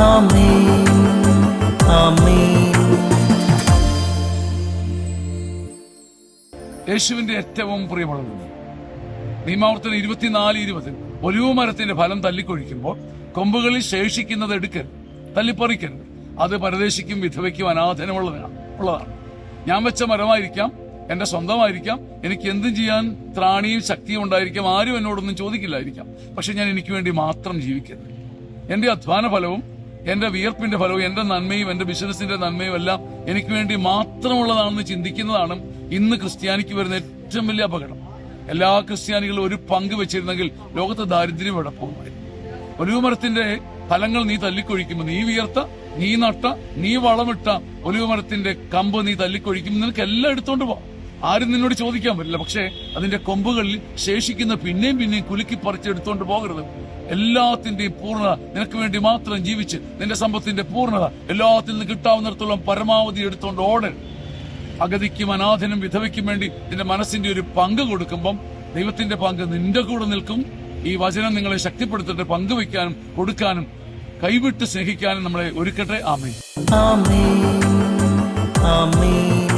ആമേൻ ആമേൻ. യേശുവിന്റെ ഏറ്റവും പ്രിയമുള്ളത് നിയമാവർത്തനം 24:20 ഒലിവ് മരത്തിന്റെ ഫലം തല്ലിക്കൊഴിക്കുമ്പോൾ കൊമ്പുകളിൽ ശേഷിക്കുന്നത് എടുക്കരുത്, തല്ലിപ്പറിക്കരുത്. അത് പരദേശിക്കും വിധവയ്ക്കും അനാഥനുമുള്ളതാണ്. ഞാൻ വെച്ച മരമായിരിക്കാം, എന്റെ സ്വന്തമായിരിക്കാം, എനിക്ക് എന്തും ചെയ്യാൻ ത്രാണിയും ശക്തിയും ഉണ്ടായിരിക്കാം, ആരും എന്നോടൊന്നും ചോദിക്കില്ലായിരിക്കാം. പക്ഷെ ഞാൻ എനിക്ക് വേണ്ടി മാത്രം ജീവിക്കരുത്. എന്റെ അധ്വാന ഫലവും എന്റെ വിയർപ്പിന്റെ ഫലവും എന്റെ നന്മയും എന്റെ ബിസിനസിന്റെ നന്മയും എല്ലാം എനിക്ക് വേണ്ടി മാത്രമുള്ളതാണെന്ന് ചിന്തിക്കുന്നതാണ് ഇന്ന് ക്രിസ്ത്യാനിക്ക് വരുന്ന ഏറ്റവും വലിയ അപകടം. എല്ലാ ക്രിസ്ത്യാനികളും ഒരു പങ്ക് വെച്ചിരുന്നെങ്കിൽ ലോകത്ത് ദാരിദ്ര്യം ഇവിടെ പോകുമായിരുന്നു. ഒലിവ് മരത്തിന്റെ ഫലങ്ങൾ നീ തല്ലിക്കൊഴിക്കുമ്പോൾ, നീ വിയർത്ത, നീ നട്ട, നീ വളമിട്ട ഒലിവ് മരത്തിന്റെ കമ്പ് നീ തല്ലിക്കൊഴിക്കുമ്പോൾ നിനക്ക് എല്ലാം എടുത്തോണ്ട് പോവാം. ആരും നിന്നോട് ചോദിക്കാൻ പറ്റില്ല. പക്ഷെ അതിന്റെ കൊമ്പുകളിൽ ശേഷിക്കുന്ന പിന്നെയും കുലുക്കി പറിച്ചെടുത്തോണ്ട് പോകരുത്. എല്ലാത്തിന്റെയും പൂർണ്ണത നിനക്ക് വേണ്ടി മാത്രം ജീവിച്ച് നിന്റെ സമ്പത്തിന്റെ പൂർണ്ണത എല്ലാത്തിൽ നിന്ന് കിട്ടാവുന്നിടത്തോളം പരമാവധി എടുത്തോണ്ട് ഓടരുത്. അഗതിക്കും അനാഥനും വിധവയ്ക്കും വേണ്ടി നിന്റെ മനസ്സിന്റെ ഒരു പങ്ക് കൊടുക്കുമ്പം ദൈവത്തിന്റെ പങ്ക് നിന്റെ കൂടെ നിൽക്കും. ഈ വചനം നിങ്ങളെ ശക്തിപ്പെടുത്തിട്ട് പങ്കുവയ്ക്കാനും കൊടുക്കാനും കൈവിട്ട് സ്നേഹിക്കാനും നമ്മളെ ഒരുക്കട്ടെ. ആമേൻ ആമേൻ ആമേൻ.